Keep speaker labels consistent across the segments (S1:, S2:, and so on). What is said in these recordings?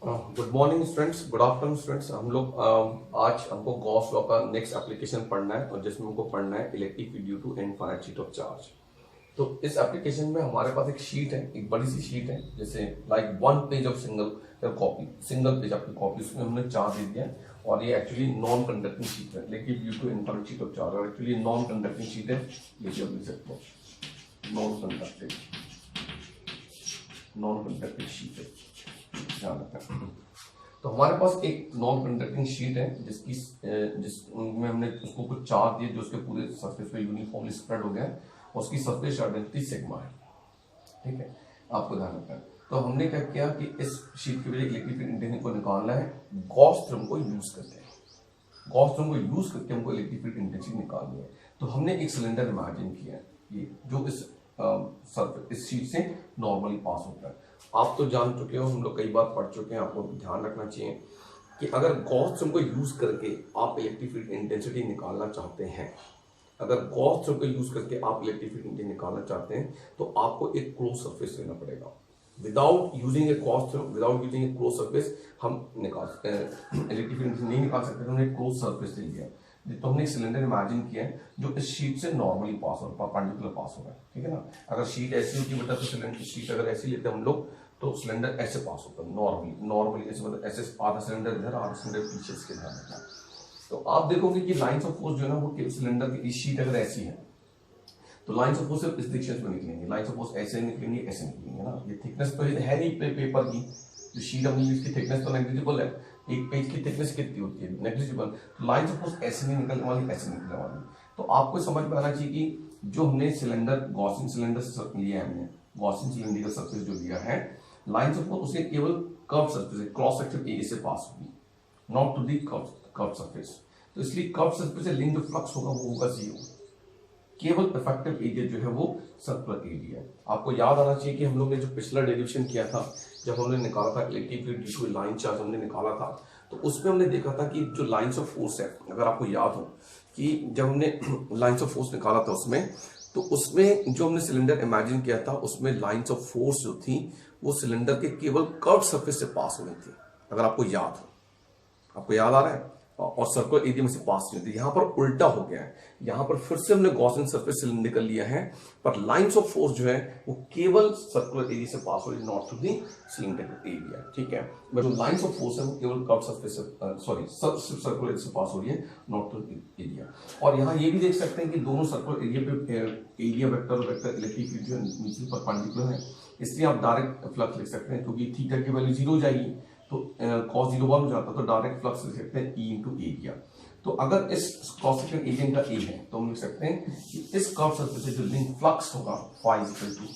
S1: Good morning students, good afternoon students. हम लोग आज हमको गॉस लॉ का नेक्स्ट एप्लीकेशन पढ़ना है और जिसमें हमको पढ़ना है electric field due to infinite sheet of charge. तो इस एप्लीकेशन में हमारे पास एक शीट है, एक बड़ी सी शीट है, जैसे like one page of single page आपकी कॉपी, उसमें हमने चार्ज दे दिया है और ये एक्चुअली नॉन कंडक्टिंग शीट है, electric due to infinite sheet of charge और एक्चुअली नॉन कंडक्टिंग शीट है। ये जो लिख सकते हो नॉन कंडक्टिंग शीट है, ध्यान रखना। तो हमारे पास एक नॉन कंडक्टिंग शीट है जिसमें हमने उसको कुछ चार्ज दिए जो उसके पूरे सरफेस पे यूनिफॉर्मली स्प्रेड हो गया है और उसकी सरफेस आइडेंटिटी सिग्मा है। ठीक है, आपको ध्यान रखना है। तो हमने क्या किया कि इस शीट की वजह इलेक्ट्रिक फील्ड इंटेंसिटी को निकालना है गॉस थ्योरम को यूज करके। गॉस थ्योरम को यूज करके हमको इलेक्ट्रिक फील्ड इंटेंसिटी निकालनी है। तो हमने एक सिलेंडर इमेजिन किया है ये जो इस शीट से नॉर्मली पास होता है। आप तो जान चुके हो, हम लोग कई बार पढ़ चुके हैं, आपको ध्यान रखना चाहिए कि अगर गॉस थ्योरम को यूज करके आप इलेक्ट्रिक फील्ड इंटेंसिटी निकालना चाहते हैं, अगर गॉस थ्योरम को यूज करके आप इलेक्ट्रिक फील्ड इंटेंसिटी निकालना चाहते हैं तो आपको एक क्लोज सरफेस लेना पड़ेगा। विदाउट यूजिंग ए गॉस थ्योरम, विदाउट यूजिंग ए क्लोज सरफेस हम इलेक्ट्रिक फील्ड नहीं निकाल सकते। तो हमने क्लोज सरफेस ले लिया। तो हमने एक सिलेंडर इमेजिन किया है जो इस शीट से नॉर्मली पास हो, परपेंडिकुलर पास हो रहा है। ठीक है ना, अगर शीट ऐसी होती मतलब तो सिलेंडर शीट अगर ऐसी लेते हम लोग तो सिलेंडर ऐसे पास होता है नॉर्मली ऐसे, मतलब ऐसे आधा सिलेंडर इधर आधा सिलेंडर पीछे इसके ध्यान रखना। तो आप देखोगे कि लाइंस ऑफ फोर्स जो है ना वो सिलेंडर की शीट अगर ऐसी है तो लाइंस ऑफ फोर्स सिर्फ इस डायरेक्शन में निकलेंगे, लाइंस ऑफ फोर्स ऐसे निकलेंगे ऐसे निकलेंगे ना। ये थिकनेस तो है नहीं पेपर की, जो शीट हमने इसकी थिकनेस तो नेग्लिजिबल है, एक पेज की थिकनेस कितनी होती है नेग्लिजिबल। तो लाइंस ऑफ फोर्स ऐसे नहीं निकलने वाली, ऐसे निकलने वाली। तो आपको समझ में आना चाहिए कि जो हमने सिलेंडर गॉसियन सिलेंडर लिया है, हमने गॉसियन सिलेंडर सरफेस जो लिया है, लाइंस ऑफ फोर्स उसके केवल curve surface cross section area से पास होगी, not to the curve surface. तो इसलिए कर्व सरफेस से लिंक जो फ्लक्स होगा वो होगा जीरो। केवल इफेक्टिव एरिया जो है वो सर्कुलर एरिया है। आपको याद आना चाहिए कि हम लोग ने जो पिछला डेरिवेशन किया था, जब हमने निकाला था electric field due to line charge हमने निकाला था, तो उसमें हमने देखा था कि जो लाइंस ऑफ फोर्स है, अगर आपको याद हो कि जब हमने लाइंस ऑफ फोर्स निकाला था उसमें जो हमने सिलेंडर इमेजिन किया था उसमें लाइंस ऑफ फोर्स जो थी वो सिलेंडर के केवल कर्व सरफेस से पास हो रही थी, अगर आपको याद हो। आपको याद आ रहा है? और सर्कुलर एरिया में से पास नहीं होती। यहां पर उल्टा हो गया है, यहां पर फिर से हमने गॉसियन सरफेस से निकल लिया है, पर लाइंस ऑफ फोर्स जो है वो केवल सर्कुलर एरिया से पास हो रही है, not to the cylindrical area. ठीक है, बट जो लाइंस ऑफ फोर्स है वो केवल कर्व सरफेस से सर्कुलर एरिया से पास हो रही है, नॉट टू एरिया। और यहाँ ये भी देख सकते हैं कि दोनों सर्कुलर एरिया पे एरिया वेक्टर इलेक्ट्रिक फील्ड जो नीचे परपेंडिकुलर है, इसलिए आप डायरेक्ट फ्लक्स लिख सकते हैं क्योंकि थीटा की वैल्यू 0 हो जाएगी तो cos 0 1 हो जाता, तो डायरेक्ट फ्लक्स लिख सकते हैं E इंटू एरिया। तो अगर इस क्रॉस सेक्शन एरिया का A है तो हम लिख सकते हैं कि इस कर्व सरफेस से जो लिंक फ्लक्स होगा phi इक्वल टू,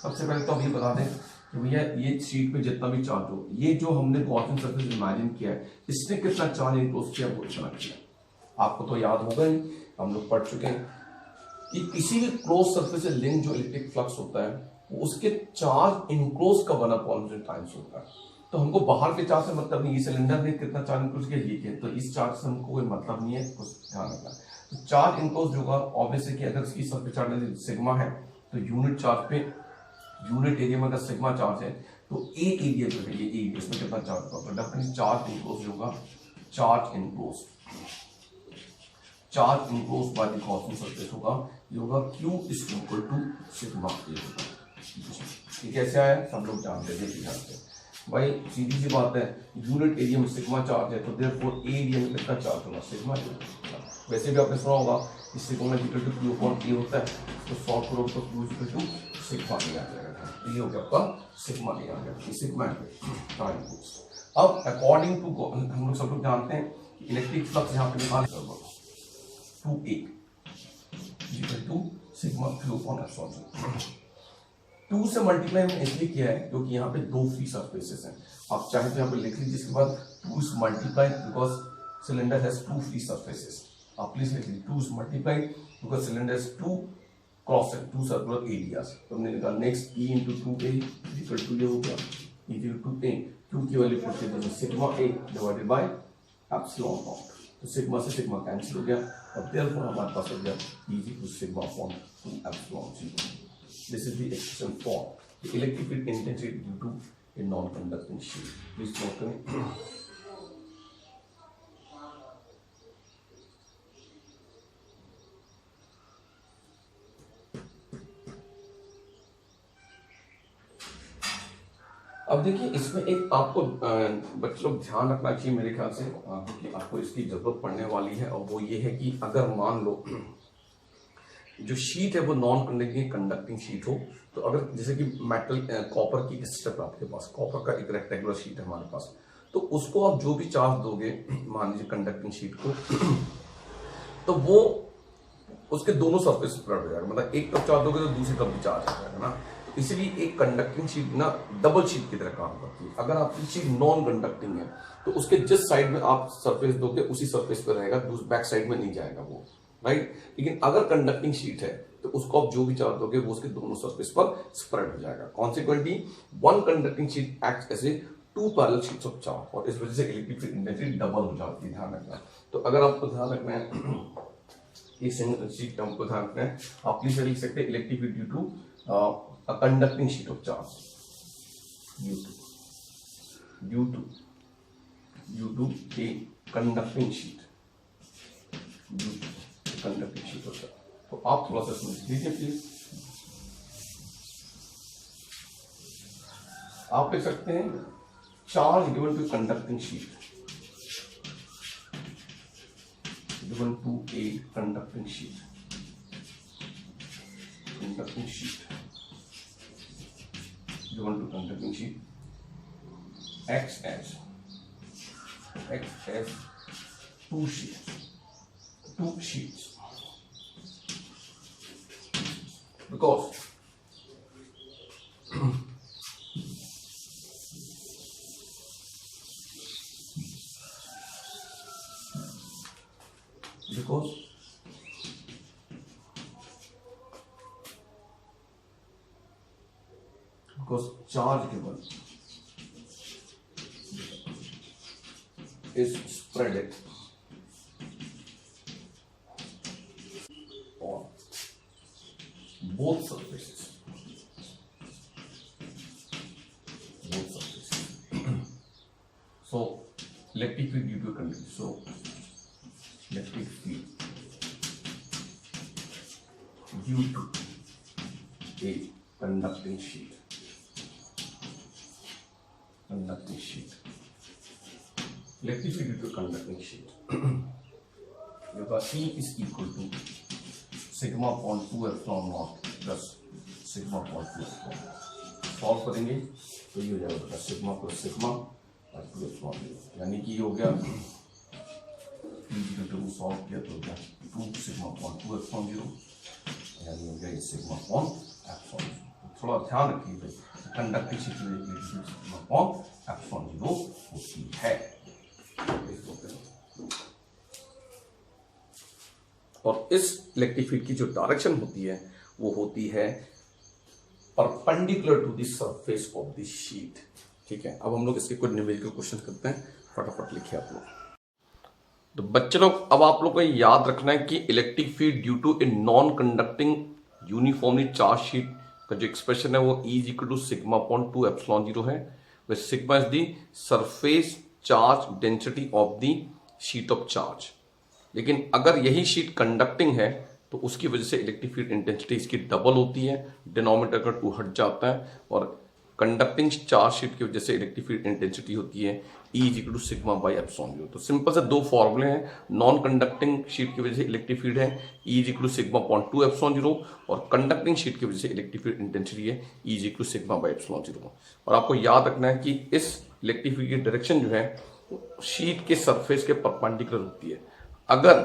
S1: सबसे पहले तो हम ये बता दें कि भैया ये शीट पे जितना भी चार्ज हो, ये जो हमने गॉसियन सरफेस इमेजिन किया है इसने कितना चार्ज इनक्लोज किया वो इतना किया। आपको तो याद होगा ही, हम लोग पढ़ चुके हैं कि किसी भी क्लोज सरफेस से लिंक जो इलेक्ट्रिक फ्लक्स होता है वो उसके चार्ज इनक्लोज का 1/1 टाइम्स होता है। तो हमको बाहर के चार्ज से मतलब नहीं, ये सिलेंडर ने कितना चार्ज इनक्लोज किया ये किया, तो इस चार्ज से हमको कोई मतलब नहीं है, कुछ ध्यान रखना। तो चार्ज इनक्लोज होगा ऑब्वियसली कि अगर इसकी सरफेस चार्ज सिग्मा है तो यूनिट चार्ज पे यूनिट एरिया में अगर सिग्मा चार्ज है तो ए एरिया जो है ये एरिया इसमें कितना चार्ज होगा, तो डेफिनेटली चार्ज इनक्लोज होगा, charge enclose by the Gaussian surface होगा, ये होगा Q is equal to sigma A होगा। ये कैसे आया सब लोग जानते हैं भाई, सीधी सी बात है, यूनिट एरिया में सिग्मा चार्ज है तो देयरफॉर एरिया में कितना चार्ज होगा सिग्मा। वैसे भी आपने सुना होगा कि sigma equal to Q upon A होता है, तो सॉल्व करो तो Q equal to sigma A आ जाएगा। तो ये हो गया आपका सिग्मा ए आ गया, ये सिग्मा टाइम फोर्स। अब अकॉर्डिंग टू हम लोग सब लोग जानते हैं कि इलेक्ट्रिक फ्लक्स यहाँ पे निकाल 2A equal to sigma Q upon epsilon. 2 से मल्टीप्लाई हमने इसलिए किया है क्योंकि यहाँ पे दो फ्री सरफेसेस हैं। आप चाहे तो यहाँ पे लिख लीजिए इसके बाद 2 is multiplied because cylinder has 2 free surfaces। आप प्लीज लिख लीजिए 2 is multiplied because cylinder has 2 circular areas। तो हमने लिखा next E into 2A equal to ये हो गया E equal to A, Q की वैल्यू पुट कर दीजिए sigma A divided by epsilon not. तो सिग्मा से सिग्मा कैंसिल हो गया और देयरफॉर हमारे पास हो गया E equal to sigma upon 2 epsilon 0। This is the expression for the electric field intensity due to A non conducting sheet. Please note करें। अब देखिए इसमें एक आपको बच्चों लोग ध्यान रखना चाहिए मेरे ख्याल से, क्योंकि आपको इसकी जरूरत पड़ने वाली है, और वो ये है कि अगर मान लो जो शीट है वो नॉन कंडक्टिंग कंडक्टिंग शीट हो, तो अगर जैसे कि मेटल कॉपर की स्ट्रिप आपके पास, कॉपर का एक रेक्टेंगुलर शीट है हमारे पास, तो उसको आप जो भी चार्ज दोगे मान लीजिए कंडक्टिंग शीट को, तो वो उसके दोनों सरफेस स्प्रेड हो जाएगा, मतलब एक तरफ चार्ज दोगे तो दूसरी तरफ भी चार्ज हो जाएगा ना। इसलिए एक कंडक्टिंग शीट ना डबल शीट की तरह काम करती है। अगर आपकी शीट नॉन कंडक्टिंग है तो उसके जिस साइड में आप सरफेस दोगे उसी सरफेस पर रहेगा, बैक साइड में नहीं जाएगा वो, राइट। लेकिन अगर कंडक्टिंग शीट है तो उसको आप जो भी चार्ज दोगे वो उसके दोनों सरफेस पर स्प्रेड हो जाएगा। Consequently one conducting sheet acts as a two parallel sheets of charge, और इस वजह से इलेक्ट्रिक फील्ड इंटेंसिटी डबल हो जाती है, ध्यान रखना। तो अगर आपको ध्यान रखना है इस शीट टर्म को ध्यान रखना है, आप प्लीज लिख सकते हैं electric field due to a conducting sheet of charge due to a conducting sheet of charge। तो आप थोड़ा सा समझ लीजिए प्लीज। आप लिख सकते हैं charge given to conducting sheet, given to a conducting sheet given to conducting sheet acts as two sheets because charge given is spread on both surfaces so electric field due to a conducting, so electric field due to a conducting sheet electric field due to a conducting sheet your E is equal to sigma upon 2 epsilon naught plus sigma upon 2 epsilon। Solve करेंगे तो ये हो जाएगा बेटा sigma plus sigma और 2 epsilon, यानी कि ये हो गया सॉल्व किया तो हो गया 2 सिग्मा अपॉन 2 epsilon 0, यानी हो गया ये सिग्मा अपॉन एप्सिलॉन। थोड़ा ध्यान रखिए भाई, कंडक्टिंग शीट में सिग्मा अपॉन एप्सिलॉन 0 होती है। और इस इलेक्ट्रिक फील्ड की जो डायरेक्शन होती है वो होती है perpendicular to the surface of the sheet. ठीक है, अब हम लोग इसके कुछ न्यूमेरिकल क्वेश्चन करते हैं, फटाफट लिखिए आप लोग। तो बच्चे लोग अब आप लोग को याद रखना है कि electric field due to a non conducting uniformly charge sheet का जो एक्सप्रेशन है वो E is equal to sigma upon 2 epsilon 0 है, where sigma is the surface charge density of the sheet of charge. लेकिन अगर यही शीट कंडक्टिंग है तो उसकी वजह से इलेक्ट्रिक फील्ड इंटेंसिटी इसकी डबल होती है, डिनोमिनेटर का 2 हट जाता है, और कंडक्टिंग चार्ज शीट की वजह से इलेक्ट्रिक फील्ड इंटेंसिटी होती है E is equal to sigma by epsilon 0। तो सिंपल से दो फॉर्मूले हैं, नॉन कंडक्टिंग शीट की वजह से इलेक्ट्रिक फील्ड है E is equal to sigma upon 2 epsilon 0, और कंडक्टिंग शीट की वजह से इलेक्ट्रिक फील्ड इंटेंसिटी है E is equal to sigma by epsilon 0। और आपको याद रखना है कि इस इलेक्ट्रिक फील्ड की डायरेक्शन जो है शीट के सरफेस के परपेंडिकुलर होती है। अगर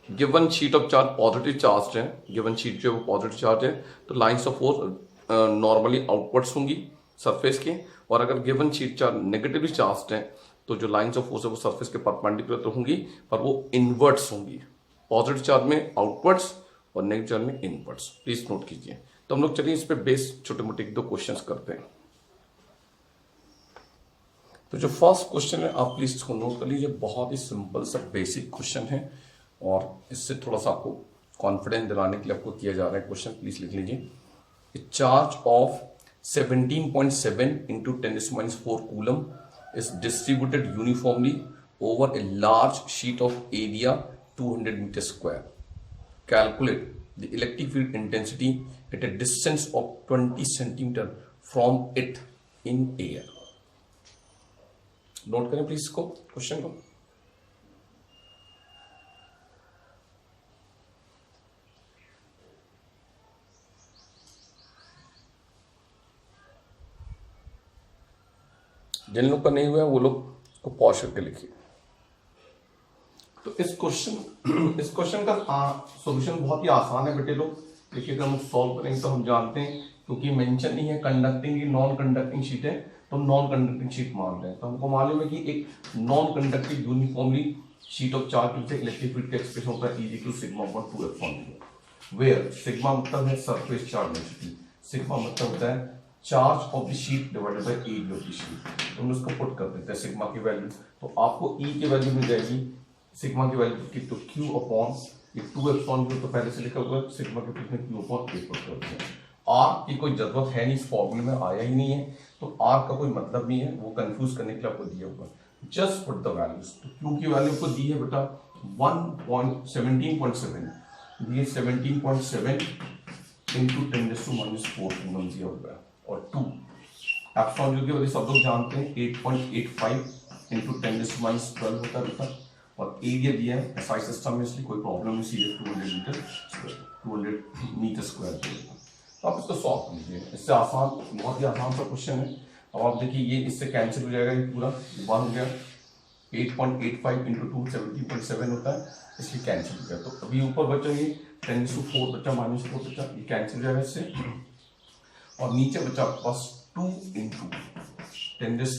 S1: given sheet of charge positive charge है, गिवन शीट जो है वो पॉजिटिव चार्ज है, तो lines of force normally outwards होंगी सरफेस के, और अगर given sheet charge negatively charge है तो जो लाइंस ऑफ फोर्स है वो सरफेस के परपेंडिकुलर तो होंगी पर वो इनवर्ट्स होंगी, पॉजिटिव चार्ज में आउटवर्ड्स और नेगेटिव चार्ज में इनवर्ट्स। प्लीज नोट कीजिए। तो हम लोग चलिए इस पे बेस छोटे मोटे 1-2 क्वेश्चंस करते हैं। तो जो फर्स्ट क्वेश्चन है आप प्लीज इसको नोट कर लीजिए, बहुत ही सिंपल सा बेसिक क्वेश्चन है और इससे थोड़ा सा आपको कॉन्फिडेंस दिलाने के लिए आपको किया जा रहा है क्वेश्चन। प्लीज लिख लीजिए, charge of 17.7 into 10⁻⁴ coulomb is distributed uniformly over a large sheet of area 200 meters square. Calculate the electric field intensity at a distance of 20 centimeter from it in air. Note करें please इसको, question को। जिन लोग का नहीं हुआ वो लोग को पॉज करके लिखिए। तो इस क्वेश्चन का सॉल्यूशन बहुत ही आसान है बेटे लोग। देखिए अगर हम सॉल्व करेंगे तो हम जानते हैं, क्योंकि मेंशन नहीं है कंडक्टिंग की नॉन कंडक्टिंग शीट है, तो हम नॉन कंडक्टिंग शीट मान रहे हैं। तो हमको मालूम है कि एक non conducting uniformly sheet of charge से इलेक्ट्रिक फील्ड का एक्सप्रेशन होता है E = sigma upon 2F, where sigma मतलब है सरफेस चार्ज डेंसिटी, सिग्मा मतलब होता है charge of the sheet divided by area of the sheet. तो हम उसको पुट कर देते हैं सिग्मा की वैल्यू, तो आपको E की वैल्यू मिल जाएगी सिग्मा की वैल्यू की, तो Q अपॉन ये 2ε0 तो पहले से लिखा हुआ है, सिग्मा के प्लेस में Q अपॉन 8 पुट करते हैं। R की कोई जरूरत है नहीं, इस फॉर्मूले में आया ही नहीं है, तो R का कोई मतलब नहीं है, वो कंफ्यूज करने के लिए आपको दिया हुआ है। Just put the values. तो Q की वैल्यू को दी है बेटा 17.7, ये 17.7 into 10⁻⁴ कूलम दिया हुआ है, और 2 एप्सिलॉन की वजह सब लोग जानते हैं 8.85 into 10⁻12 होता है बेटा, और एरिया दिया है एसआई सिस्टम में, इसलिए कोई प्रॉब्लम नहीं, सीधे 200 मीटर स्क्वायर। तो आप इसको सॉल्व कर लीजिए, इससे आसान, बहुत ही आसान सा क्वेश्चन है। अब आप देखिए ये इससे कैंसिल हो जाएगा, ये पूरा 1 हो गया, 8.85 into 2 17.7 होता है, इसलिए कैंसिल हो गया। तो अभी ऊपर बचा ये 10⁻⁴ बचा, -4 बचा, ये कैंसिल हो जाएगा इससे, और नीचे बचा बस 2 into 10⁻10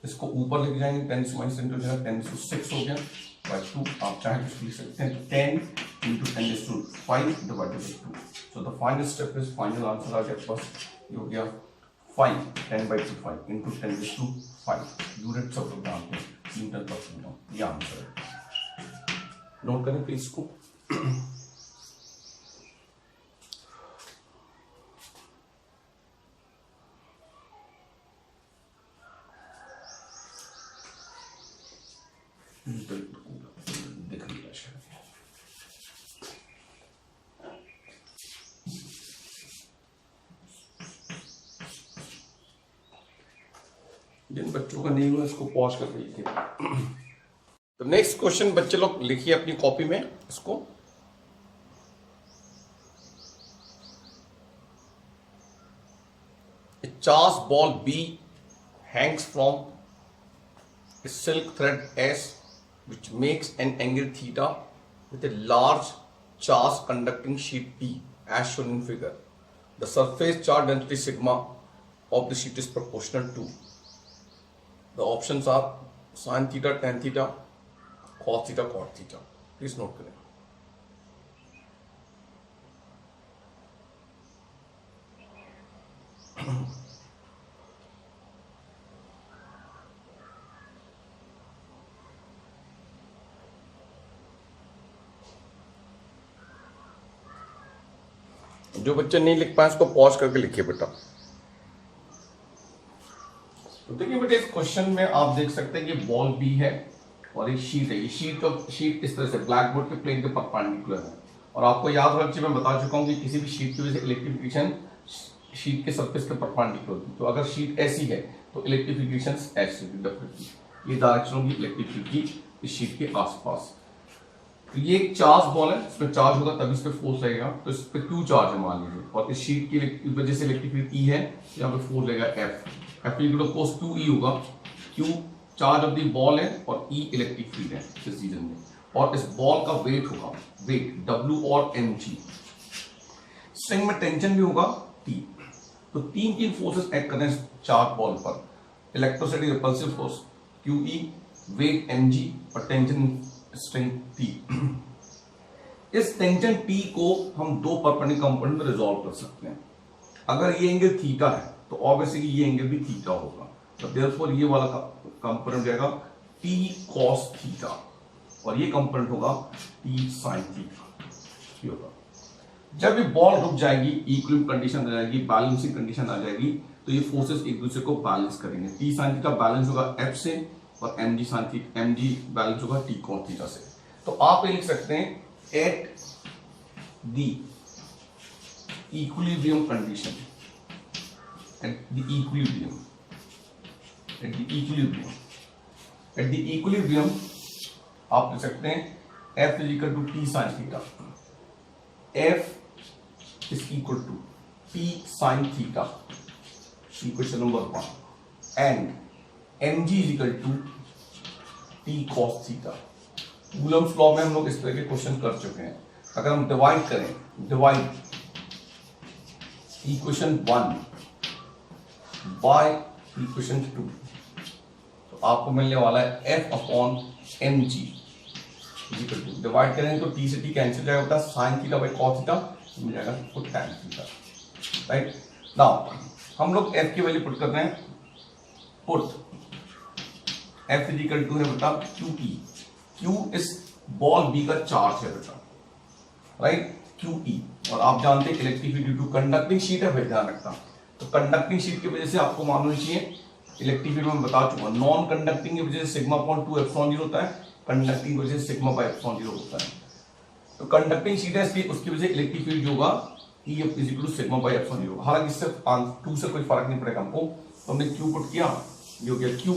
S1: इसको ऊपर लेके जाएंगे, 10⁻10 हो जाएगा 10⁻6 हो गया बाय 2। आप चाहे कुछ लिख सकते हैं, 10 into 10⁵ divided by 2। So the final step is, final answer आ गया बस, ये हो गया 5 10/2 5 into 10⁵ यूनिट सब लोग जानते हैं, न्यूटन पर कूलम, ये आंसर है। नोट करें प्लीज इसको। दिख रही है शायद, जिन बच्चों का नहीं हुआ इसको पॉज कर लीजिए। तो नेक्स्ट क्वेश्चन बच्चे लोग लिखिए अपनी कॉपी में इसको। A charged ball B hangs from a silk thread S, which makes an angle theta with a large charge conducting sheet P as shown in figure. The surface charge density sigma of the sheet is proportional to. The options are sin theta, tan theta, cos theta, cot theta. Please note करें। जो बच्चे नहीं लिख पाए उसको pause करके लिखिए बेटा। तो देखिए बेटे इस क्वेश्चन में आप देख सकते हैं कि बॉल बी है और एक शीट है, ये शीट इस तरह से ब्लैक बोर्ड के प्लेन के परपेंडिकुलर है, और आपको याद रख मैं बता चुका हूं कि किसी भी शीट की वजह से इलेक्ट्रिफिकेशन शीट के सरफेस के परपेंडिकुलर होती है। तो अगर शीट ऐसी है तो इलेक्ट्रिफिकेशन ऐसी होगी, डेफिनेटली ये डायरेक्शन होगी इलेक्ट्रिक फील्ड की इस शीट के आसपास। तो ये एक चार्ज बॉल है, इसमें चार्ज होगा तभी इस पे फोर्स लगेगा, तो इस पे Q चार्ज है मान लीजिए, और इस शीट की वजह से इलेक्ट्रिक फील्ड E है, यहाँ पे फोर्स लगेगा F इक्वल टू QE होगा। Q charge of the ball है और E इलेक्ट्रिक फील्ड है इस रीजन में, और इस बॉल का वेट होगा, वेट W और mg। स्ट्रिंग में टेंशन भी होगा T। तो तीन फोर्सेस एक्ट कर रहे हैं चार्ज बॉल पर, electrostatic repulsive force QE, weight mg और टेंशन स्ट्रिंग T। इस टेंशन T को हम दो परपेंडिकुलर कंपोनेंट में रिजॉल्व कर सकते हैं। अगर ये एंगल थीटा है तो ऑब्वियसली ये एंगल भी थीटा होगा, तो देयरफॉर ये वाला कंपोनेंट जाएगा T cos थीटा, और ये कंपोनेंट होगा T sin थीटा। ये होगा। जब ये बॉल रुक जाएगी, इक्विलिब्रियम कंडीशन आ जाएगी, बैलेंसिंग कंडीशन आ जाएगी, तो ये फोर्सेस एक दूसरे को बैलेंस करेंगे। टी साइन थीटा बैलेंस होगा एफ से और एम जी बैलेंस होगा टी कॉस थीटा से। तो आप ये लिख सकते हैं at the equilibrium condition, at the equilibrium आप लिख सकते हैं F is equal to T sine theta, F is equal to T sin theta, equation number 1, and mg is equal to T cos theta। Coulomb's law में हम लोग इस तरह के क्वेश्चन कर चुके हैं। अगर हम डिवाइड करें, डिवाइड इक्वेशन 1 बाय इक्वेशन 2, तो आपको मिलने वाला है f upon M G equal to, divide करें तो t से t कैंसिल जाएगा, sine theta by cos theta मिल जाएगा put tan theta. Right now हम लोग f की वैल्यू पुट कर रहे हैं, put f is equal to है बेटा QE, Q इस बॉल B का चार्ज है बेटा, राइट QE, और आप जानते हैं electric field due to conducting sheet है, ध्यान रखना। तो कंडक्टिंग शीट की वजह से आपको मालूम चाहिए, इलेक्ट्रिक फील्ड में बता चुका, नॉन कंडक्टिंग की वजह से सिग्मा अपॉन 2 एप्सिलॉन 0 होता है, कंडक्टिंग की वजह से सिग्मा बाय एप्सिलॉन 0 होता है। तो कंडक्टिंग शीट है इसलिए उसकी वजह से इलेक्ट्रिक फील्ड जो होगा E is equal to sigma by epsilon 0। हालांकि इससे 2 से कोई फर्क नहीं पड़ेगा हमको, तो हमने Q पुट किया, ये हो गया Q,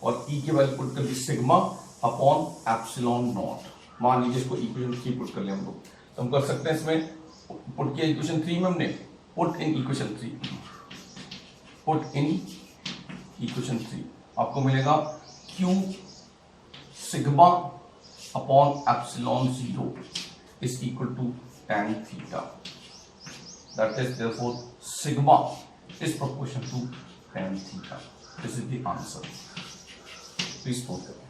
S1: और E की वैल्यू पुट कर दी सिग्मा अपॉन एप्सिलॉन नॉट। मान लीजिए इसको इक्वेशन 3 पुट कर लिया हम लोग, तो हम कर सकते हैं इसमें पुट किया इक्वेशन 3 में हमने, put in equation 3, put in equation 3 आपको मिलेगा Q sigma upon epsilon 0 is equal to tan theta, that is therefore sigma is proportional to tan theta। this is the answer, please note that।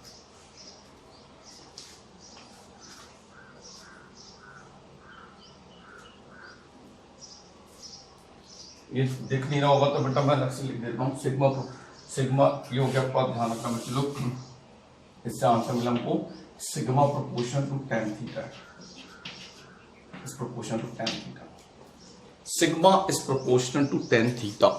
S1: ये देख नहीं रहा होगा तो बेटा मैं अलग से लिख देता हूँ, सिग्मा ये हो गया, आपका ध्यान रखना बच्चे लोग, इससे आंसर मिला हमको sigma proportional to tan theta is proportional to tan theta, sigma is proportional to tan theta।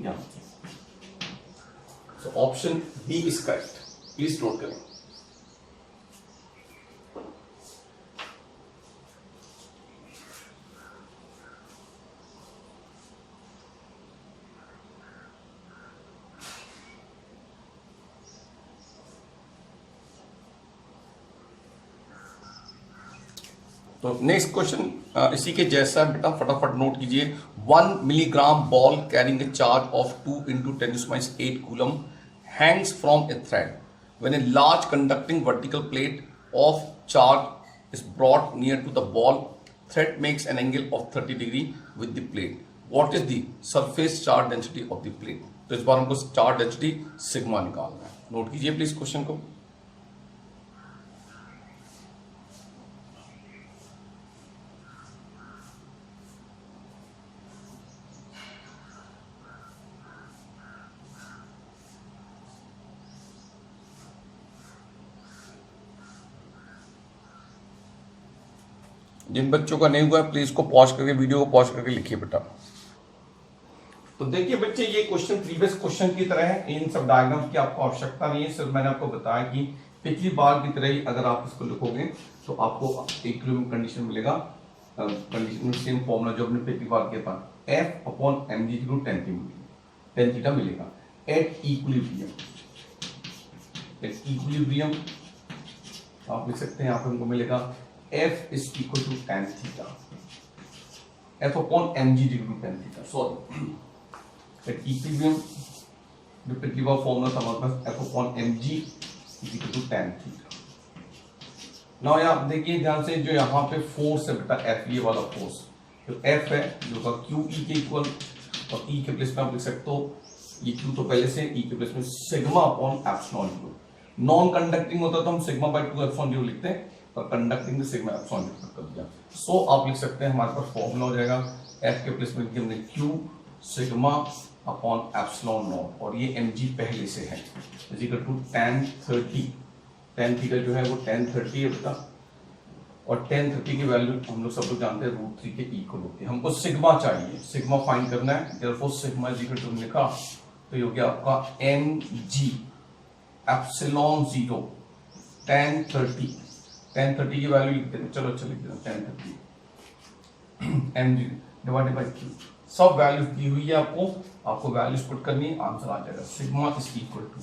S1: yeah, so option B is correct, please note करें। तो नेक्स्ट क्वेश्चन इसी के जैसा बेटा, फटाफट नोट कीजिए। 1 milligram ball carrying a charge of 2 into 10⁻8 coulomb hangs from a thread when a large conducting vertical plate of charge is brought near to the ball, thread makes an angle of 30 degree with the plate, what is the surface charge density of the plate। तो इस बार हमको charge density sigma निकालना है, note कीजिए please question को। जिन बच्चों का नहीं हुआ है प्लीज को पॉज करके, वीडियो को पॉज करके लिखिए बेटा। तो देखिए बच्चे, ये क्वेश्चन प्रीवियस क्वेश्चन की तरह है, इन सब डायग्राम की आपको आवश्यकता नहीं है, सिर्फ मैंने आपको बताया कि पिछली बार की तरह ही अगर आप इसको लिखोगे तो आपको इक्विलिब्रियम कंडीशन मिलेगा, कंडीशन सेम फॉर्मूला जो आपने पिछली बार किया था, F upon mg to tan theta मिलेगा एट इक्विलिब्रियम। आप लिख सकते हैं यहाँ पे हमको मिलेगा F is equal to tan theta, F upon mg is equal to tan theta। Sorry, at equilibrium जो पिछली बार फॉर्मूला था हमारे पास F upon mg is equal to tan theta। Now आप देखिए ध्यान से, जो यहाँ पे फोर्स है बेटा F, ये वाला फोर्स जो F है जो का QE के इक्वल, और E के प्लेस में आप लिख सकते हो, ये Q तो पहले से, E के प्लेस में sigma upon epsilon 0। Non conducting होता तो हम सिग्मा बाय 2 एप्सिलॉन 0 लिखते हैं, और कंडक्टिंग सिग्मा एप्सिलॉन 0 कर दिया। सो आप लिख सकते हैं हमारे पास फॉर्मूला हो जाएगा एफ के प्लेस में हमने Q sigma upon epsilon not, और ये mg पहले से है, is equal to tan 30, tan theta जो है वो tan 30 है बेटा, और tan 30 की वैल्यू हम लोग सब लोग जानते हैं √3 के इक्वल होती है। हमको सिग्मा चाहिए, सिग्मा फाइंड करना है, therefore sigma is equal to लिखा तो ये हो गया आपका mg एप्सिलॉन 0 tan 30, tan 30 की वैल्यू लिखते हैं, चलो अच्छा लिख देते हैं tan 30 mg divided by q, सब वैल्यू दी हुई है आपको वैल्यूज पुट करनी है, आंसर आ जाएगा। Sigma is equal to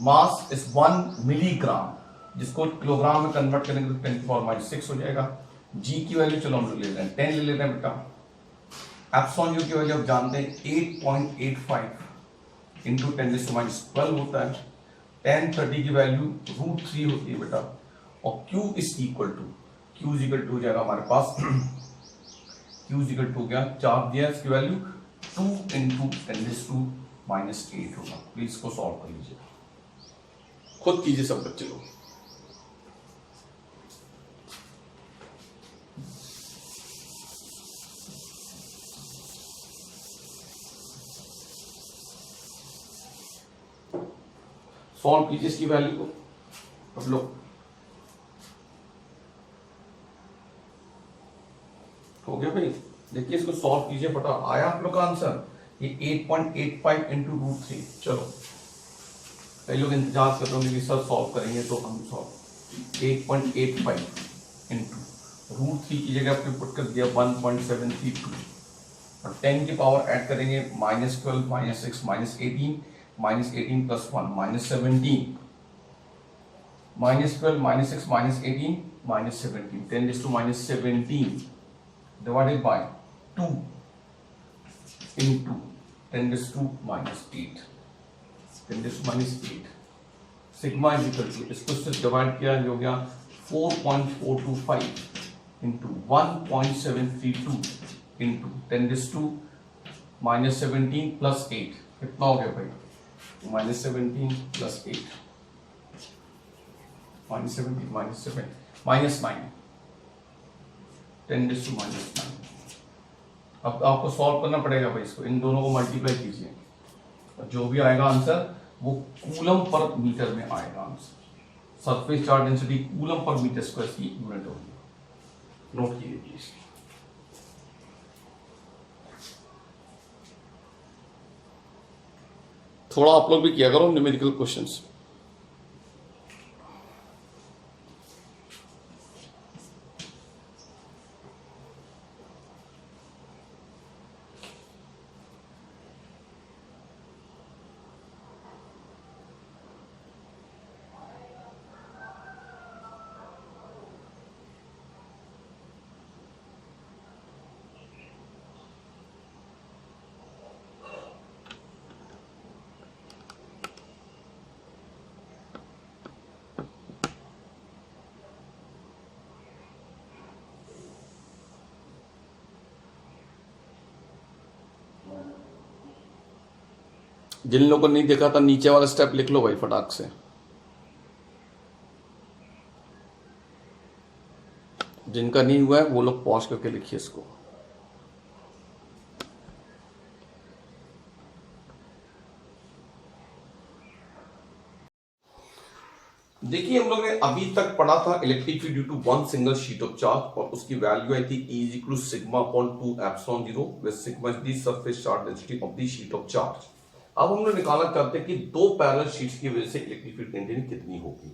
S1: mass is 1 milligram, जिसको किलोग्राम में कन्वर्ट करेंगे तो 10⁻⁻⁶ हो जाएगा। जी की वैल्यू चलो हम ले रहे हैं 10 ले लेते हैं बेटा। एप्सिलॉन यू की वैल्यू आप जानते हैं 8.85 इंटू 10⁻12 होता है। tan 30 की वैल्यू √3 होती है बेटा, और Q इज इक्वल टू हो जाएगा हमारे पास Q इज इक्वल टू क्या, चार्ज दिया इसकी वैल्यू 2 इंटू 10⁻8 होगा। प्लीज इसको सॉल्व कर लीजिए, खुद कीजिए सब बच्चे लोग। सॉल्व कीजिए इसकी वैल्यू को अब लोग, हो गया भाई। देखिए इसको सॉल्व कीजिए, पता आया आप लोग का आंसर, ये 8.85 इंटू √3। चलो कई लोग इंतजार कर रहे होंगे कि सर सॉल्व करेंगे, तो हम सॉल्व 8.85 इंटू √3 की जगह आपने पुट कर दिया 1.732, और 10 की पावर ऐड करेंगे -12 -6 -18 -18 plus 1 -17, -12 -6 -18 -17, 10⁻17 divided by 2 into 10⁻8, 10⁻8 sigma is equal to, इसको सिर्फ डिवाइड किया हो गया 4.425 इंटू 1.732 इंटू 10⁻17 प्लस 8, कितना हो गया भाई, -17 प्लस 8, -17 -7 -9, 10⁻9। अब आपको सॉल्व करना पड़ेगा भाई इसको, इन दोनों को मल्टीप्लाई कीजिए, और जो भी आएगा आंसर वो कूलम पर मीटर में आएगा answer. Surface charge density coulomb पर मीटर स्क्वायर की यूनिट होगी, नोट कीजिए। थोड़ा आप लोग भी किया करो न्यूमेरिकल क्वेश्चंस। जिन लोगों ने नहीं देखा था नीचे वाला स्टेप लिख लो भाई फटाक से। जिनका नहीं हुआ है वो लोग पॉज करके लिखिए इसको। देखिए हम लोग ने अभी तक पढ़ा था electric field due to one single sheet of charge, और उसकी वैल्यू आई थी E is equal to sigma upon 2 epsilon 0, where sigma is the surface charge density of the sheet of charge. अब हम लोग निकालना चाहते हैं कि दो पैरेलल शीट्स की वजह से इलेक्ट्रिक फील्ड डेंसिटी कितनी होगी।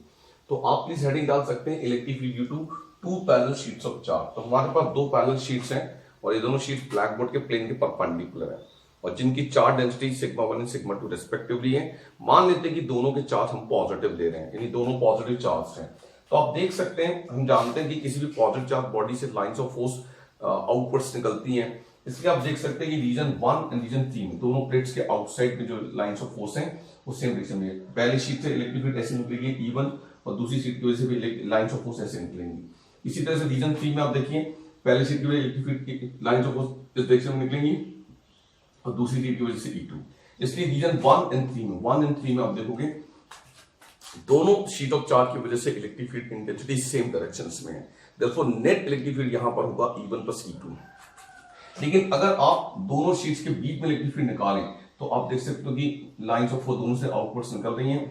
S1: तो आप प्लीज हेडिंग डाल सकते हैं electric field due to 2 parallel sheets of charge. तो हमारे पास दो पैरेलल शीट्स हैं, और ये दोनों शीट्स ब्लैक बोर्ड के प्लेन के परपेंडिकुलर है, और जिनकी charge density sigma 1 and sigma 2 respectively है। मान लेते हैं कि दोनों के चार्ज हम पॉजिटिव ले रहे हैं, यानी दोनों पॉजिटिव चार्ज हैं। तो आप देख सकते हैं, हम जानते हैं कि किसी भी पॉजिटिव चार्ज बॉडी से लाइंस ऑफ फोर्स आउटवर्ड्स निकलती हैं, इसलिए आप देख सकते हैं कि रीजन 1 एंड रीजन 3 दोनों प्लेट्स के आउटसाइड में जो लाइंस ऑफ फोर्स हैं वो सेम डायरेक्शन में। पहली शीट से इलेक्ट्रिक फील्ड ऐसे निकलेगी E1, और दूसरी शीट की वजह से भी लाइंस ऑफ फोर्स ऐसे निकलेंगी। इसी तरह से रीजन 3 में आप देखिए, पहली शीट की वजह इलेक्ट्रिक फील्ड की लाइंस ऑफ फोर्स इस डायरेक्शन में निकलेंगी, और दूसरी शीट की वजह से E2। इसलिए रीजन 1 एंड 3 में आप देखोगे दोनों शीट ऑफ चार्ज की वजह से electric field intensity same directions में है। देयरफॉर नेट इलेक्ट्रिक फील्ड यहां पर होगा E1 प्लस E2। लेकिन अगर आप दोनों शीट्स के बीच में इलेक्ट्रिक फील्ड निकालें तो आप देख सकते हो कि लाइंस ऑफ फ्लो दोनों से आउटवर्ड्स निकल रही हैं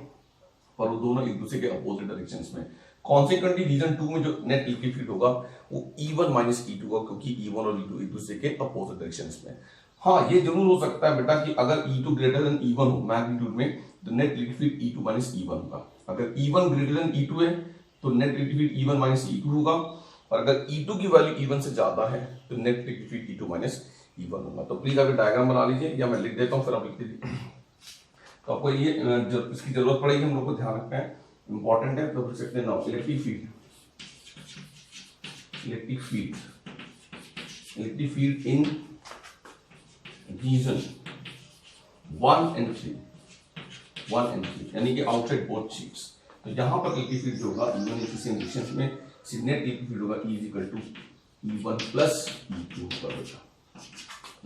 S1: पर वो दोनों एक दूसरे के अपोजिट डायरेक्शंस में। कॉन्सिक्वेंटली रीजन 2 में जो नेट इलेक्ट्रिक फील्ड होगा वो E1 माइनस E2 होगा, क्योंकि E1 और E2 एक दूसरे के अपोजिट डायरेक्शंस में। हाँ, ये जरूर हो सकता है बेटा कि अगर E2 ग्रेटर देन E1 हो मैग्नीट्यूड में तो net electric field E2 minus E1 होगा। अगर E1 ग्रेटर देन E2 है तो net electric field E1 minus E2 होगा, और अगर E2 की वैल्यू E1 से ज्यादा है तो net electric field E2 minus E1 होगा। तो प्लीज अगर डायग्राम बना लीजिए या मैं लिख देता हूँ फिर आप लिख लीजिए, तो आपको ये इसकी जरूरत पड़ेगी, हम लोग को ध्यान रखना है, इंपॉर्टेंट है। तो लिख सकते हैं now electric field in region 1 and 3 यानी कि आउटसाइड बोथ शीट्स। तो यहां पर इलेक्ट्रिक फील्ड जो होगा E1 इस कंडीशंस में नेट इलेक्ट्रिक फील्ड होगा E equal to E1 plus E2 होगा बेटा,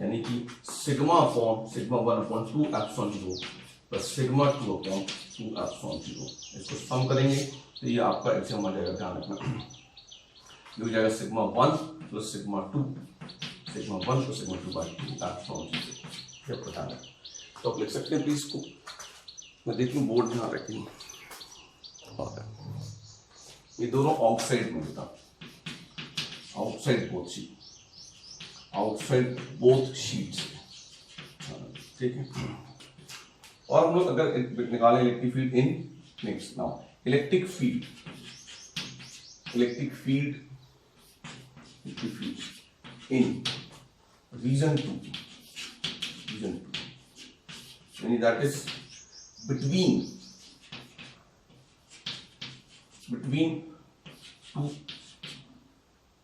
S1: यानी कि sigma 1 upon 2 epsilon 0 plus sigma 2 upon 2 epsilon 0। इसको सम करेंगे तो ये आपका एग्जाम आ जाएगा, ध्यान रखना। ये हो जाएगा sigma 1 plus sigma 2 plus sigma 2 by 2 epsilon 0। ये पता है तो आप लिख सकते हैं प्लीज को, मैं देख लूँ बोर्ड ध्यान रखेंगे। ये दोनों आउटसाइड में होता, आउटसाइड बोथ शीट्स, ठीक है। और हम लोग अगर निकालें electric field in next now electric field in region 2 यानी that is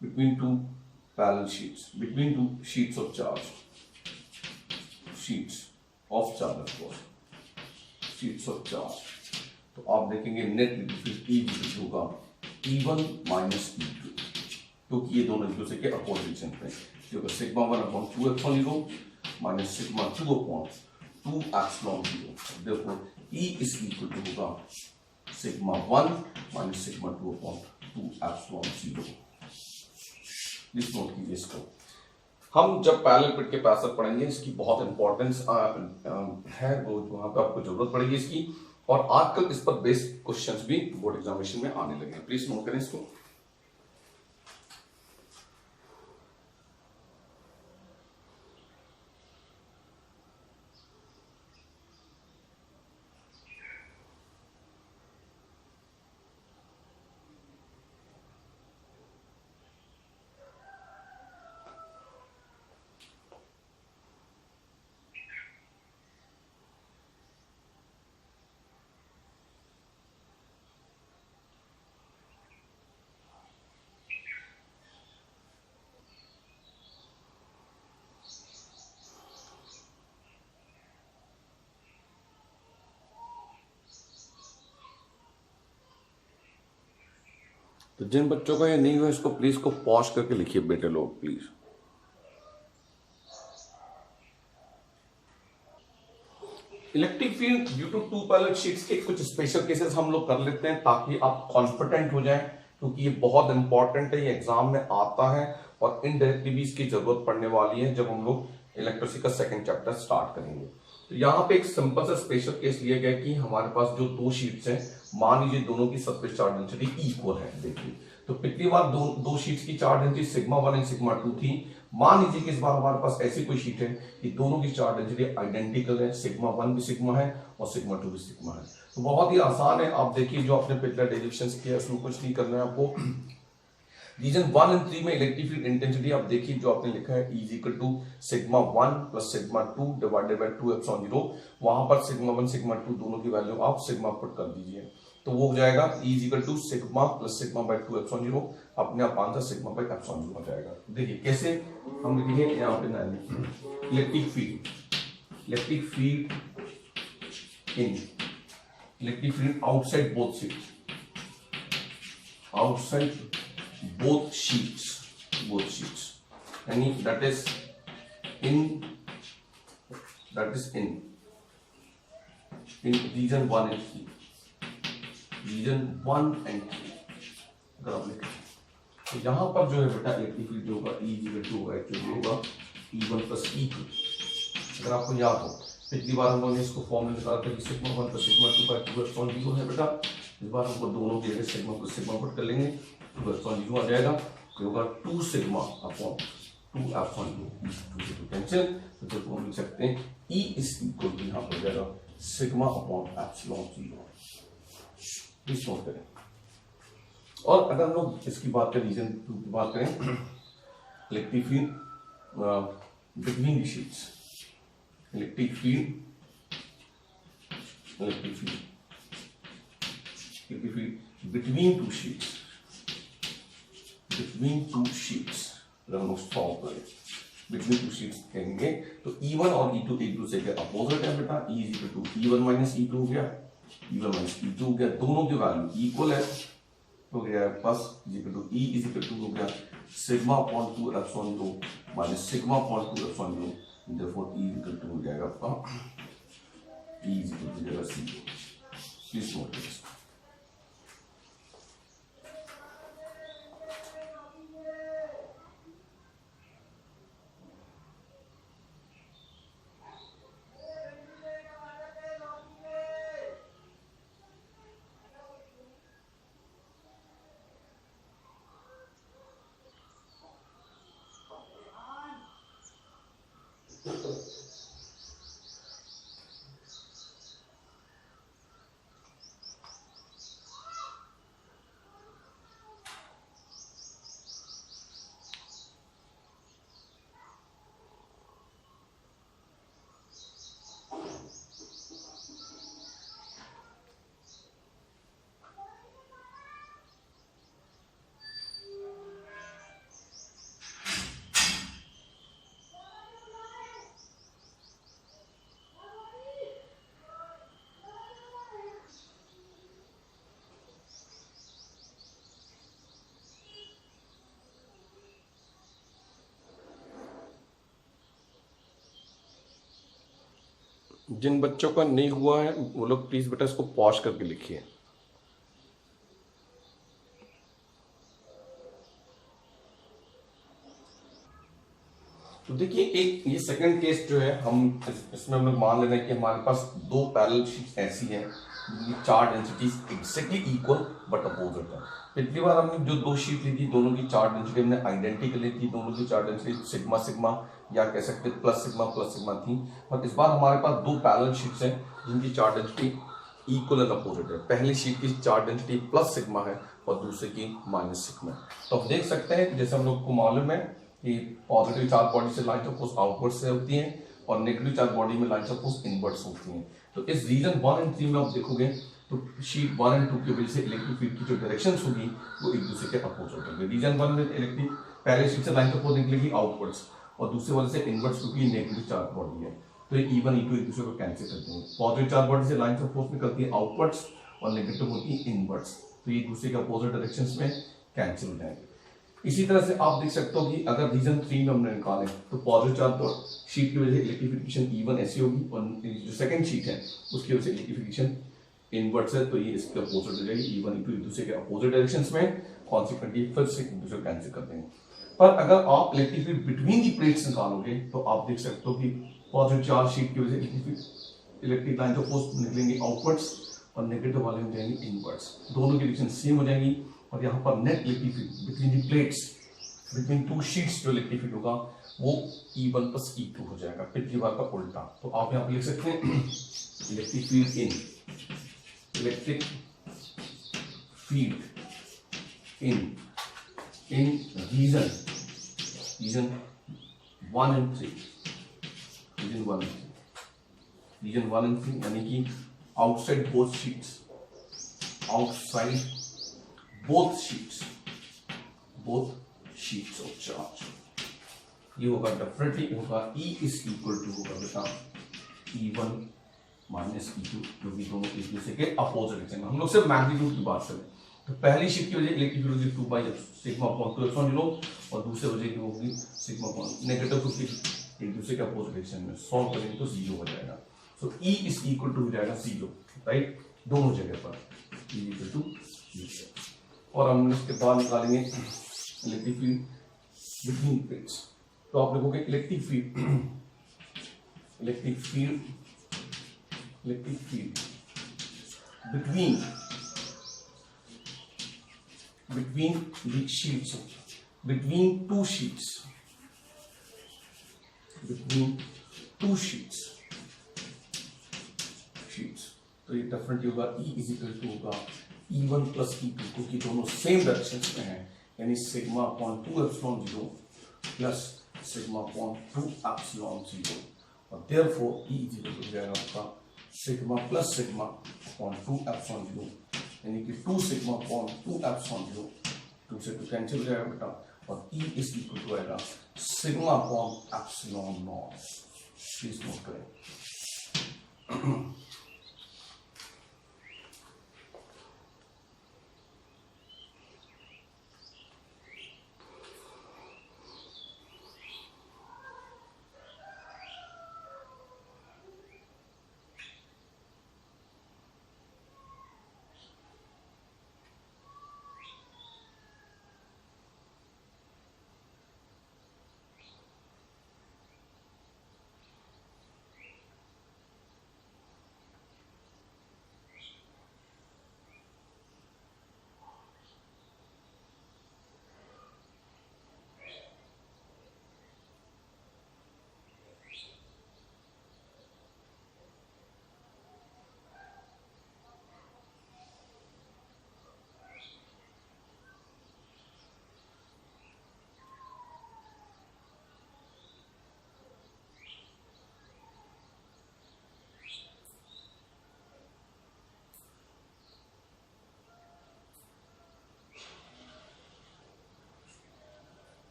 S1: between two parallel sheets, between two sheets of charge, तो आप देखेंगे नेट इलेक्ट्रिक फील्ड होगा E1 माइनस E2, क्योंकि ये दोनों एक दूसरे के अपोजिशन पे, क्योंकि sigma 1 upon 2 epsilon 0 minus sigma 2 upon 2 epsilon 0। therefore E is equal to होगा sigma 1 minus sigma 2 upon 2 epsilon 0। Please note कीजिए इसको। हम जब पैरेलल प्लेट के पैसेज पढ़ेंगे इसकी बहुत इंपॉर्टेंस है, वो वहां पे आपको जरूरत पड़ेगी इसकी, और आजकल इस पर बेस्ड क्वेश्चंस भी बोर्ड एग्जामिनेशन में आने लगे हैं। प्लीज नोट करें इसको। तो जिन बच्चों का ये नहीं हुआ इसको प्लीज को पॉज करके लिखिए बेटे लोग please. Electric field due to two parallel sheets के कुछ स्पेशल केसेस हम लोग कर लेते हैं ताकि आप कॉन्फिडेंट हो जाएं, क्योंकि ये बहुत इंपॉर्टेंट है, ये एग्जाम में आता है और इनडायरेक्टली भी इसकी जरूरत पड़ने वाली है जब हम लोग इलेक्ट्रिसिटी का सेकंड चैप्टर स्टार्ट करेंगे। तो यहाँ पे एक सिंपल सा स्पेशल केस लिया गया कि हमारे पास जो दो शीट्स हैं, मान लीजिए दोनों की सरफेस चार्ज डेंसिटी इक्वल है। देखिए तो पिछली बार दो शीट्स की charge density sigma 1 and sigma 2 थी। मान लीजिए कि इस बार हमारे पास ऐसी कोई शीट है कि दोनों की चार्ज डेंसिटी आइडेंटिकल है, सिग्मा 1 भी सिग्मा है और सिग्मा 2 भी सिग्मा है। तो बहुत ही आसान है, आप देखिए जो आपने पिछला डेरिवेशंस किया उसमें कुछ नहीं करना है आपको। रीजन 1 एंड 3 में इलेक्ट्रिक फील्ड इंटेंसिटी आप देखिए जो आपने लिखा है E equal to sigma 1 plus sigma 2 divided by 2 epsilon 0। वहां पर सिग्मा 1 सिग्मा 2 दोनों की वैल्यू आप सिग्मा पुट कर दीजिए, तो वो हो जाएगा E equal to sigma plus sigma by 2 epsilon 0। अपने आप आंसर सिग्मा बाय एप्सिलॉन 0 हो जाएगा। देखिए कैसे हम लिखेंगे, यहाँ पे ना electric field outside both sheets यानी that is in region 1 and 3 अगर आप लिखें तो यहां पर जो है बेटा इलेक्ट्रिक फील्ड जो होगा E इक्वल टू होगा एक्चुअली होगा E1 प्लस E2। अगर आपको याद हो पिछली बार हम लोगों ने इसको फॉर्मूला निकाला था कि सिग्मा 1 प्लस सिग्मा 2 का 2/0 है बेटा। इस बार हमको दोनों की जगह सिग्मा प्लस सिग्मा पुट कर लेंगे, 2/0 आ जाएगा। तो होगा 2 सिग्मा अपॉन 2 एप्सिलॉन 2 से 2 कैंसिल। तो फिर हम लिख सकते हैं E इज इक्वल टू यहाँ पर जाएगा sigma upon epsilon 0। Please note करें। और अगर हम लोग इसकी बात करें, रीजन 2 की बात करें, electric field between the sheets, electric field between two sheets, अगर हम सॉल्व करें बिटवीन टू शीट्स कहेंगे तो E1 और E2 एक दूसरे के अपोजिट है बेटा। E is equal to E1 minus E2 हो गया, E1 माइनस E2 हो गया, दोनों की वैल्यू इक्वल है हो गया, plus is equal to E is equal to हो गया sigma upon 2 epsilon 0 minus sigma upon 2 epsilon 0। Therefore E is equal to हो जाएगा आपका E इज इक्वल टू हो जाएगा 0। Please note this. जिन बच्चों का नहीं हुआ है वो लोग प्लीज बेटा इसको पॉज करके लिखिए। तो देखिए एक ये सेकंड केस जो है हम इसमें हम लोग मान ले रहे हैं कि हमारे पास दो पैरेलल शीट्स ऐसी हैं जिनकी चार densities exactly equal but opposite है। पिछली बार हमने जो दो शीट ली थी दोनों की चार डेंसिटी हमने आइडेंटिकल ली थी, दोनों की चार डेंसिटी सिग्मा सिग्मा या कह सकते प्लस सिग्मा थी। और इस बार हमारे पास दो पैरेलल शीट्स हैं जिनकी चार डेंसिटी इक्वल एंड अपोजिट है। पहली शीट की चार डेंसिटी प्लस सिग्मा है और दूसरे की माइनस सिग्मा है। तो आप देख सकते हैं जैसे हम लोग को मालूम है कि पॉजिटिव चार्ज बॉडी से लाइन्स ऑफ फोर्स आउटवर्ड से होती हैं और नेगेटिव चार्ज बॉडी में लाइन्स ऑफ फोर्स इनवर्ड्स होती हैं। तो इस रीजन 1 और 3 में आप देखोगे तो शीट 1 और 2 की वजह से इलेक्ट्रिक फील्ड की जो डायरेक्शंस होगी वो एक दूसरे के अपोजिट होंगे। रीजन 1 में इलेक्ट्रिक पहले शीट से लाइन्स ऑफ फोर्स निकलेगी आउटवर्ड्स और दूसरे वाले से इनवर्ड्स क्योंकि नेगेटिव चार्ज बॉडी है। तो ये E1 E2 एक दूसरे को कैंसिल करते हैं। पॉजिटिव चार्ज बॉडी से लाइन्स ऑफ फोर्स निकलती है आउटवर्ड्स और नेगेटिव होती है इनवर्ड्स, तो ये दूसरे के अपोजिट डायरेक्शंस में कैंसिल हो जाएंगे। इसी तरह से आप देख सकते हो कि अगर रीजन 3 में हमने निकाले तो पॉजिटिव चार्ज शीट की वजह से इलेक्ट्रिफिकेशन E1 ऐसी होगी और जो सेकंड शीट है उसकी वजह से इलेक्ट्रिफिकेशन इनवर्ट्स है, तो ये इसके अपोजिट हो जाएगी। E1 E2 एक दूसरे के अपोजिट डायरेक्शंस में, कॉन्सिक्वेंटली फिर से एक दूसरे को कैंसिल कर देंगे। पर अगर आप electric field between the plates निकालोगे तो आप देख सकते हो कि पॉजिटिव चार्ज शीट की वजह से इलेक्ट्रिक लाइन ऑफ फोर्स निकलेंगे आउटवर्ड्स और नेगेटिव वाले हो जाएंगे इनवर्ट्स, दोनों की डायरेक्शन सेम हो जाएंगी। और यहाँ पर net electric field between the plates between two sheets जो इलेक्ट्रिक फील्ड होगा वो E1 प्लस E2 हो जाएगा, पिछली बार का उल्टा। तो आप यहाँ पे लिख सकते हैं electric field in region 1 and 3, region 1 and 3 यानी कि outside both sheets of charge, ये होगा डेफिनेटली होगा E इज इक्वल टू होगा बेटा E1 माइनस E2, क्योंकि दोनों एक दूसरे के अपोजिट है। हम लोग सिर्फ मैग्नीट्यूड की बात करें तो पहली शीट की वजह इलेक्ट्रिक फील्ड होगी 2 बाई सिग्मा अपॉन 2 एप्सिलॉन 0 और दूसरे वजह की होगी सिग्मा अपॉन नेगेटिव 50 एक दूसरे के अपोजिट डायरेक्शन में। सॉल्व करेंगे तो 0 हो जाएगा। सो E इज इक्वल टू हो जाएगा 0, राइट, दोनों जगह पर E इक्वल टू 0। और हम इसके बाद निकालेंगे इलेक्ट्रिक फील्ड बिटवीन प्लेट्स, तो आप लिखोगे electric field, electric field, electric field between the sheets, between two sheets, between two sheets, तो ये डेफिनेटली होगा E इज इक्वल टू होगा E1 प्लस E2, क्योंकि दोनों सेम डायरेक्शन में है, यानी sigma upon 2 epsilon 0 plus sigma upon 2 epsilon 0, और therefore E is equal to जाएगा आपका sigma plus sigma upon 2 epsilon 0, यानी कि 2 सिग्मा अपॉन 2 एप्सिलॉन 0, 2 से 2 कैंसिल हो जाएगा बेटा, और E इज इक्वल टू आएगा sigma upon epsilon not. Please note करें।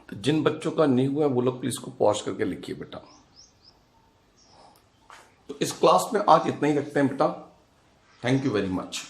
S1: तो जिन बच्चों का नहीं हुआ है वो लोग प्लीज को पॉज करके लिखिए बेटा। तो इस क्लास में आज इतना ही रखते हैं बेटा। Thank you very much.